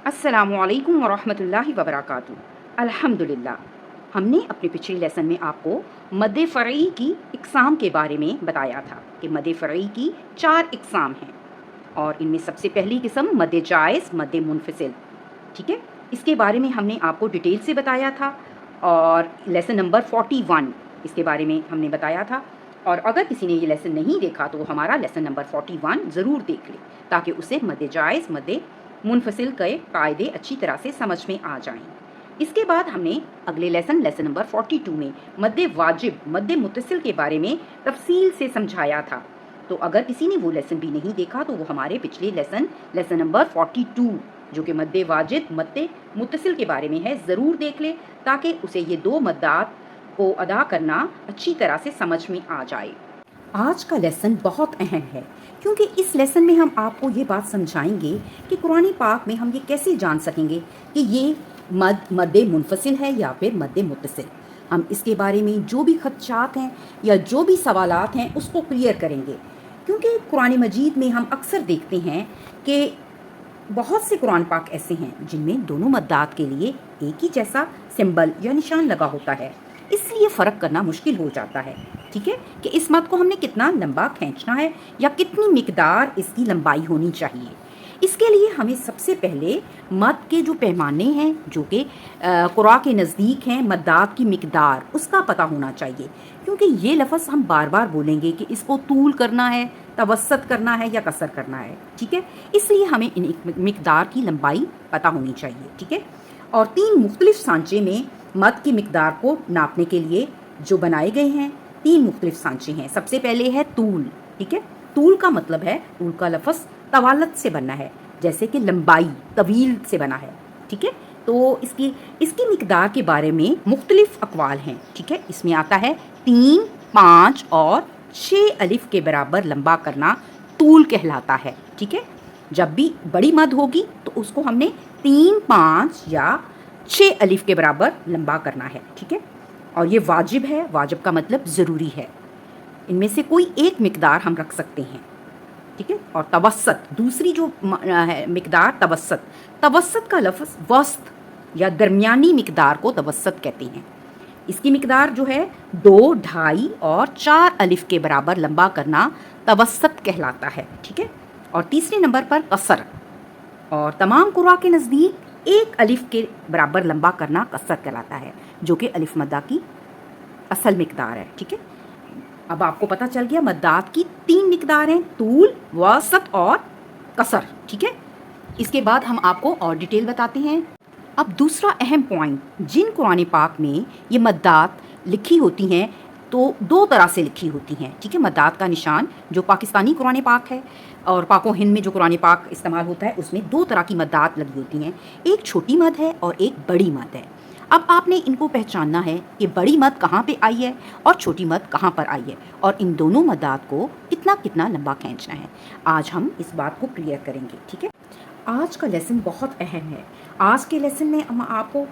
السلام علیکم ورحمۃ اللہ وبرکاتہ۔ الحمدللہ، ہم نے اپنے پچھلے لیسن میں آپ کو مد فرعی کی اقسام کے بارے میں بتایا تھا کہ مد فرعی کی 4 اقسام ہیں، اور ان میں سب سے پہلی قسم مد جائز، مد منفصل، ٹھیک ہے، اس کے بارے میں ہم نے آپ کو ڈیٹیل سے بتایا تھا، اور لیسن نمبر 41 اس کے بارے میں ہم نے بتایا تھا۔ اور اگر کسی نے یہ لیسن نہیں دیکھا تو وہ ہمارا لیسن نمبر 41 ضرور دیکھ لے، تاکہ اسے مد جائز، مد منفصل کے قاعدے اچھی طرح سے سمجھ میں آ جائیں۔ اس کے بعد ہم نے اگلے لیسن نمبر 42 میں مد واجب، مد متصل کے بارے میں تفصیل سے سمجھایا تھا۔ تو اگر کسی نے وہ لیسن بھی نہیں دیکھا تو وہ ہمارے پچھلے لیسن نمبر 42 جو کہ مد واجب، مد متصل کے بارے میں ہے، ضرور دیکھ لے، تاکہ اسے یہ 2 مدات کو ادا کرنا اچھی طرح سے سمجھ میں آ جائے۔ آج کا لیسن بہت اہم ہے، کیونکہ اس لیسن میں ہم آپ کو یہ بات سمجھائیں گے کہ قرآن پاک میں ہم یہ کیسے جان سکیں گے کہ یہ مد منفصل ہے یا پھر مد متصل۔ ہم اس کے بارے میں جو بھی خدشات ہیں یا جو بھی سوالات ہیں اس کو کلیئر کریں گے، کیونکہ قرآن مجید میں ہم اکثر دیکھتے ہیں کہ بہت سے قرآن پاک ایسے ہیں جن میں دونوں مدات کے لیے ایک ہی جیسا سمبل یا نشان لگا ہوتا ہے، اس لیے فرق کرنا مشکل ہو جاتا ہے، ٹھیک ہے، کہ اس مد کو ہم نے کتنا لمبا کھینچنا ہے یا کتنی مقدار اس کی لمبائی ہونی چاہیے۔ اس کے لیے ہمیں سب سے پہلے مد کے جو پیمانے ہیں، جو کہ قراء کے نزدیک ہیں، مدات کی مقدار، اس کا پتہ ہونا چاہیے، کیونکہ یہ لفظ ہم بار بار بولیں گے کہ اس کو طول کرنا ہے، توسط کرنا ہے یا قصر کرنا ہے، ٹھیک ہے، اس لیے ہمیں ان مقدار کی لمبائی پتہ ہونی چاہیے، ٹھیک ہے۔ اور 3 مختلف سانچے میں مد کی مقدار کو ناپنے کے لیے جو بنائے گئے ہیں، 3 مختلف سانچے ہیں۔ سب سے پہلے ہے طول، ٹھیک ہے، طول کا مطلب ہے، طول کا لفظ طوالت سے بننا ہے، جیسے کہ لمبائی، طویل سے بنا ہے، ٹھیک ہے۔ تو اس کی مقدار کے بارے میں مختلف اقوال ہیں، ٹھیک ہے۔ اس میں آتا ہے 3، 5 اور 6 الف کے برابر لمبا کرنا طول کہلاتا ہے، ٹھیک ہے۔ جب بھی بڑی مد ہوگی تو اس کو ہم نے 3، 5 یا 6 الف کے برابر لمبا کرنا ہے، ٹھیک ہے۔ اور یہ واجب ہے، واجب کا مطلب ضروری ہے، ان میں سے کوئی ایک مقدار ہم رکھ سکتے ہیں، ٹھیک ہے۔ اور توسط، دوسری جو مقدار توسط کا لفظ وسط یا درمیانی مقدار کو توسط کہتے ہیں۔ اس کی مقدار جو ہے 2، 2.5 اور 4 الف کے برابر لمبا کرنا توسط کہلاتا ہے، ٹھیک ہے۔ اور تیسرے نمبر پر قصر، اور تمام قراء کے نزدیک 1 الف کے برابر لمبا کرنا قصر کہلاتا ہے، جو کہ الف مدہ کی اصل مقدار ہے، ٹھیک ہے۔ اب آپ کو پتہ چل گیا مدات کی 3 مقدار ہیں، طول، وسط اور قصر، ٹھیک ہے۔ اس کے بعد ہم آپ کو اور ڈیٹیل بتاتے ہیں۔ اب دوسرا اہم پوائنٹ، جن قرآن پاک میں یہ مدات لکھی ہوتی ہیں تو 2 طرح سے لکھی ہوتی ہیں، ٹھیک ہے۔ مدات کا نشان جو پاکستانی قرآن پاک ہے اور پاک و ہند میں جو قرآن پاک استعمال ہوتا ہے، اس میں 2 طرح کی مدات لگی ہوتی ہیں، ایک چھوٹی مد ہے اور ایک بڑی مد ہے۔ اب آپ نے ان کو پہچاننا ہے کہ بڑی مد کہاں پہ آئی ہے اور چھوٹی مد کہاں پر آئی ہے، اور ان دونوں مدات کو کتنا لمبا کھینچنا ہے۔ آج ہم اس بات کو کلیئر کریں گے، ٹھیک ہے۔ آج کا لیسن بہت اہم ہے۔ آج کے لیسن میں ہم آپ کو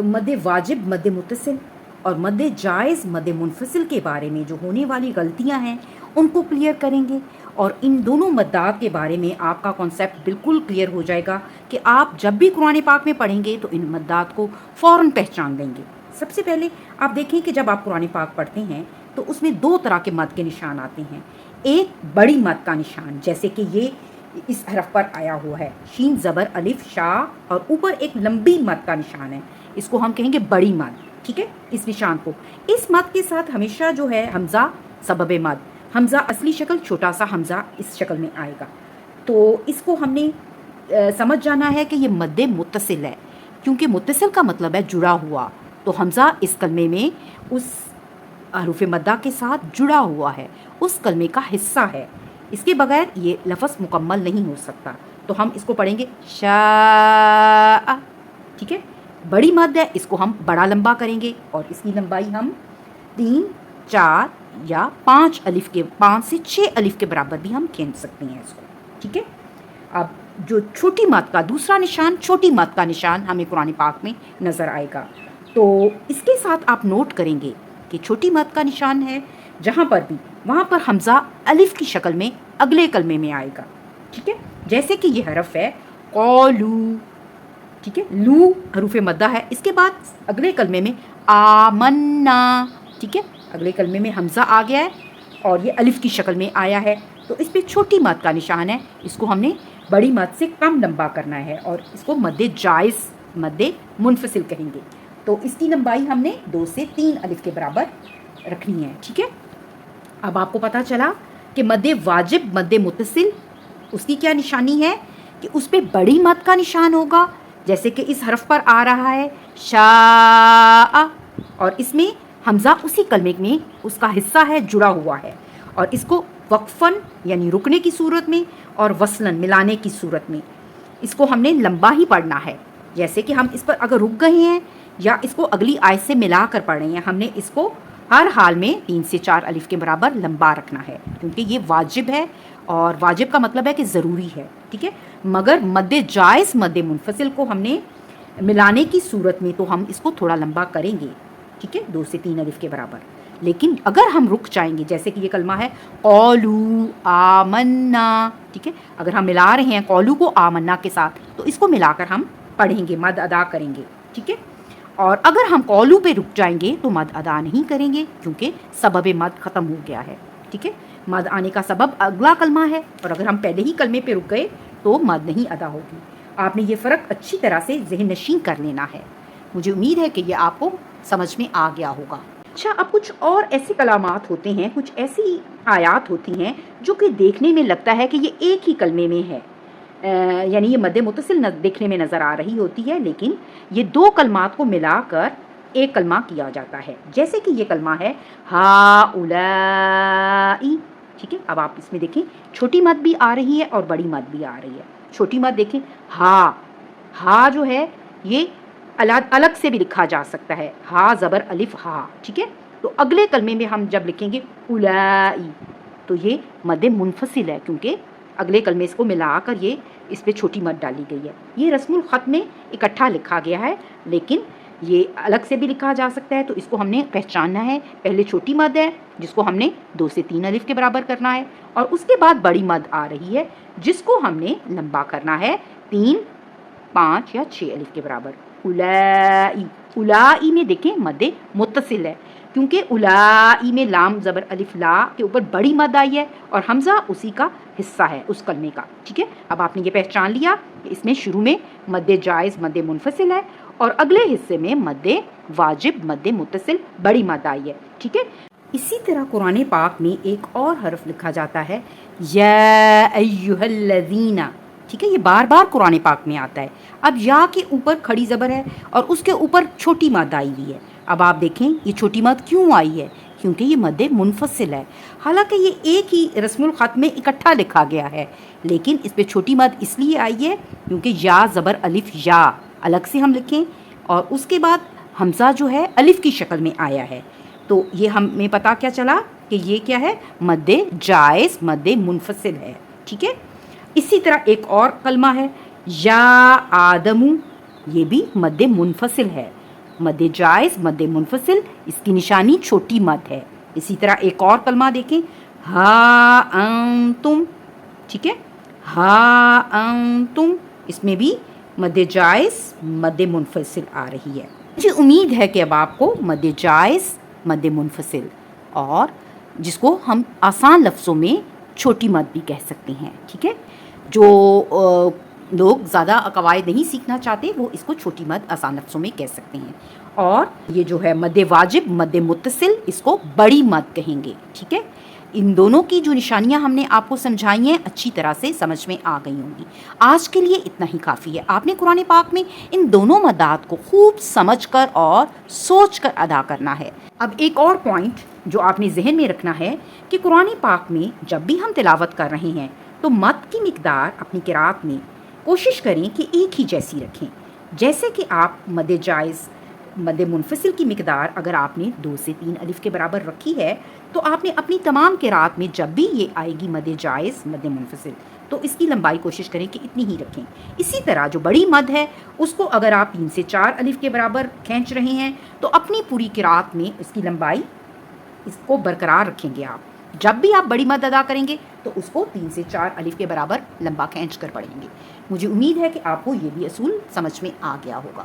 مد واجب، مد متصل اور مد جائز، مد منفصل کے بارے میں جو ہونے والی غلطیاں ہیں ان کو کلیئر کریں گے، اور ان دونوں مدات کے بارے میں آپ کا کانسیپٹ بالکل کلیئر ہو جائے گا کہ آپ جب بھی قرآن پاک میں پڑھیں گے تو ان مدات کو فوراً پہچان لیں گے۔ سب سے پہلے آپ دیکھیں کہ جب آپ قرآن پاک پڑھتے ہیں تو اس میں 2 طرح کے مد کے نشان آتے ہیں، ایک بڑی مد کا نشان، جیسے کہ یہ اس حرف پر آیا ہوا ہے، شین زبر الف شا، اور اوپر ایک لمبی مد کا نشان ہے، اس کو ہم کہیں گے بڑی مد، ٹھیک ہے۔ اس نشان کو، اس مد کے ساتھ ہمیشہ جو ہے حمزہ سبب مد، حمزہ اصلی شکل چھوٹا سا حمزہ اس شکل میں آئے گا، تو اس کو ہم نے سمجھ جانا ہے کہ یہ مد متصل ہے، کیونکہ متصل کا مطلب ہے جڑا ہوا، تو حمزہ اس کلمے میں اس حروف مدہ کے ساتھ جڑا ہوا ہے، اس کلمے کا حصہ ہے، اس کے بغیر یہ لفظ مکمل نہیں ہو سکتا، تو ہم اس کو پڑھیں گے شاء، ٹھیک ہے۔ بڑی مد ہے، اس کو ہم بڑا لمبا کریں گے، اور اس کی لمبائی ہم 3، 4 یا 5 سے 6 الف کے برابر بھی ہم کھینچ سکتے ہیں اس کو، ٹھیک ہے۔ اب جو چھوٹی مد کا دوسرا نشان، چھوٹی مد کا نشان ہمیں قرآن پاک میں نظر آئے گا، تو اس کے ساتھ آپ نوٹ کریں گے کہ چھوٹی مد کا نشان ہے جہاں پر بھی، وہاں پر حمزہ الف کی شکل میں اگلے کلمے میں آئے گا، ٹھیک ہے۔ جیسے کہ یہ حرف ہے قولو، ٹھیک ہے، لو حروف مدہ ہے. اس کے بعد اگلے کلمے میں آمنا، ٹھیک ہے، اگلے کلمے میں حمزہ آ گیا ہے اور یہ الف کی شکل میں آیا ہے، تو اس پہ چھوٹی مد کا نشان ہے. اس کو ہم نے بڑی مد سے کم لمبا کرنا ہے اور اس کو مد جائز مد منفصل کہیں گے. تو اس کی لمبائی ہم نے 2 سے 3 الف کے برابر رکھنی ہے. ٹھیک ہے، اب آپ کو پتہ چلا کہ مد واجب مد متصل اس کی کیا نشانی ہے کہ اس پہ بڑی مد کا نشان ہوگا، جیسے کہ اس حرف پر آ رہا ہے شاء، اور اس میں حمزہ اسی کلمے میں اس کا حصہ ہے، جڑا ہوا ہے، اور اس کو وقفاً یعنی رکنے کی صورت میں اور وصلاً ملانے کی صورت میں اس کو ہم نے لمبا ہی پڑھنا ہے. جیسے کہ ہم اس پر اگر رک گئے ہیں یا اس کو اگلی آیت سے ملا کر پڑھ رہے ہیں، ہم نے اس کو ہر حال میں 3 سے 4 الف کے برابر لمبا رکھنا ہے، کیونکہ یہ واجب ہے، اور واجب کا مطلب ہے کہ ضروری ہے. ٹھیک ہے، مگر مد جائز مد منفصل کو ہم نے ملانے کی صورت میں تو ہم اس کو تھوڑا لمبا کریں گے. ٹھیک ہے، 2 سے 3 الف کے برابر. لیکن اگر ہم رک جائیں گے، جیسے کہ یہ کلمہ ہے قولو آمنا، ٹھیک ہے، اگر ہم ملا رہے ہیں قولو کو آمنا کے ساتھ تو اس کو ملا کر ہم پڑھیں گے، مد ادا کریں گے. ٹھیک ہے، اور اگر ہم قولو پہ رک جائیں گے تو مد ادا نہیں کریں گے، کیونکہ سبب مد ختم ہو گیا ہے. ٹھیک ہے، مد آنے کا سبب اگلا کلمہ ہے، اور اگر ہم پہلے ہی کلمے پہ رک گئے تو مد نہیں ادا ہوگی. آپ نے یہ فرق اچھی طرح سے ذہن نشین کر لینا ہے. مجھے امید ہے کہ یہ آپ کو سمجھ میں آ گیا ہوگا. اچھا، اب کچھ اور ایسے کلمات ہوتے ہیں، کچھ ایسی آیات ہوتی ہیں جو کہ دیکھنے میں لگتا ہے کہ یہ ایک ہی کلمے میں ہے، یعنی یہ مد متصل دیکھنے میں نظر آ رہی ہوتی ہے، لیکن یہ 2 کلمات کو ملا کر ایک کلمہ کیا جاتا ہے. جیسے کہ یہ کلمہ ہے ہؤلائی. ٹھیک ہے، اب آپ اس میں دیکھیں چھوٹی مد بھی آ رہی ہے اور بڑی مد بھی آ رہی ہے. چھوٹی مد دیکھیں ہا جو ہے یہ الگ سے بھی لکھا جا سکتا ہے، ہا زبر الف ہا. ٹھیک ہے، تو اگلے کلمے میں ہم جب لکھیں گے اولائی تو یہ مد منفصل ہے، کیونکہ اگلے کلمے اس کو ملا کر یہ اس پہ چھوٹی مد ڈالی گئی ہے. یہ رسم الخط میں اکٹھا لکھا گیا ہے، لیکن یہ الگ سے بھی لکھا جا سکتا ہے، تو اس کو ہم نے پہچاننا ہے. پہلے چھوٹی مد ہے جس کو ہم نے 2 سے 3 الف کے برابر کرنا ہے، اور اس کے بعد بڑی مد آ رہی ہے جس کو ہم نے لمبا کرنا ہے 3، 5 یا 6 الف کے برابر. اولائی، اولائی میں دیکھیں مد متصل ہے، کیونکہ اولائی میں لام زبر الف لا کے اوپر بڑی مد آئی ہے اور حمزہ اسی کا حصہ ہے اس کلمے کا. ٹھیک ہے، اب آپ نے یہ پہچان لیا کہ اس میں شروع میں مد جائز مد منفصل ہے اور اگلے حصے میں مد واجب مد متصل بڑی مد آئی ہے. ٹھیک ہے، اسی طرح قرآن پاک میں ایک اور حرف لکھا جاتا ہے یا ایھا الذین. ٹھیک ہے، یہ بار بار قرآن پاک میں آتا ہے. اب یا کے اوپر کھڑی زبر ہے اور اس کے اوپر چھوٹی مد آئی ہوئی ہے. اب آپ دیکھیں یہ چھوٹی مد کیوں آئی ہے، کیونکہ یہ مد منفصل ہے. حالانکہ یہ ایک ہی رسم الخط میں اکٹھا لکھا گیا ہے، لیکن اس پہ چھوٹی مد اس لیے آئی ہے کیونکہ یا زبر الف یا الگ سے ہم لکھیں، اور اس کے بعد حمزہ جو ہے الف کی شکل میں آیا ہے. تو یہ ہمیں پتہ کیا چلا کہ یہ کیا ہے، مد جائز مد منفصل ہے. ٹھیک ہے، اسی طرح ایک اور کلمہ ہے یا آدم، یہ بھی مد منفصل ہے، مد جائز مد منفصل، اس کی نشانی چھوٹی مد ہے. اسی طرح ایک اور کلمہ دیکھیں ہا انتم. ٹھیک ہے، ہا انتم، اس میں بھی مد جائز مد منفصل آ رہی ہے. مجھے امید ہے کہ اب آپ کو مد جائز مد منفصل، اور جس کو ہم آسان لفظوں میں چھوٹی مد بھی کہہ سکتے ہیں. ٹھیک ہے، جو لوگ زیادہ قواعد نہیں سیکھنا چاہتے وہ اس کو چھوٹی مد آسان لفظوں میں کہہ سکتے ہیں. اور یہ جو ہے مد واجب مد متصل، اس کو بڑی مد کہیں گے. ٹھیک ہے، ان دونوں کی جو نشانیاں ہم نے آپ کو سمجھائی ہیں اچھی طرح سے سمجھ میں آ گئی ہوں گی. آج کے لیے اتنا ہی کافی ہے. آپ نے قرآن پاک میں ان دونوں مدات کو خوب سمجھ کر اور سوچ کر ادا کرنا ہے. اب ایک اور پوائنٹ جو آپ نے ذہن میں رکھنا ہے کہ قرآن پاک میں جب بھی ہم تلاوت کر رہے ہیں تو مد کی مقدار اپنی قرات میں کوشش کریں کہ ایک ہی جیسی رکھیں. جیسے کہ آپ مد جائز مد منفصل کی مقدار اگر آپ نے 2 سے 3 الف کے برابر رکھی ہے تو آپ نے اپنی تمام قرات میں جب بھی یہ آئے گی مد جائز مد منفصل تو اس کی لمبائی کوشش کریں کہ اتنی ہی رکھیں. اسی طرح جو بڑی مد ہے اس کو اگر آپ 3 سے 4 الف کے برابر کھینچ رہے ہیں تو اپنی پوری قرات میں اس کی لمبائی اس کو برقرار رکھیں گے آپ. جب بھی آپ بڑی مد ادا کریں گے تو اس کو 3 سے 4 الف کے برابر لمبا کھینچ کر پڑھیں گے۔ مجھے امید ہے کہ آپ کو یہ بھی اصول سمجھ میں آ گیا ہوگا۔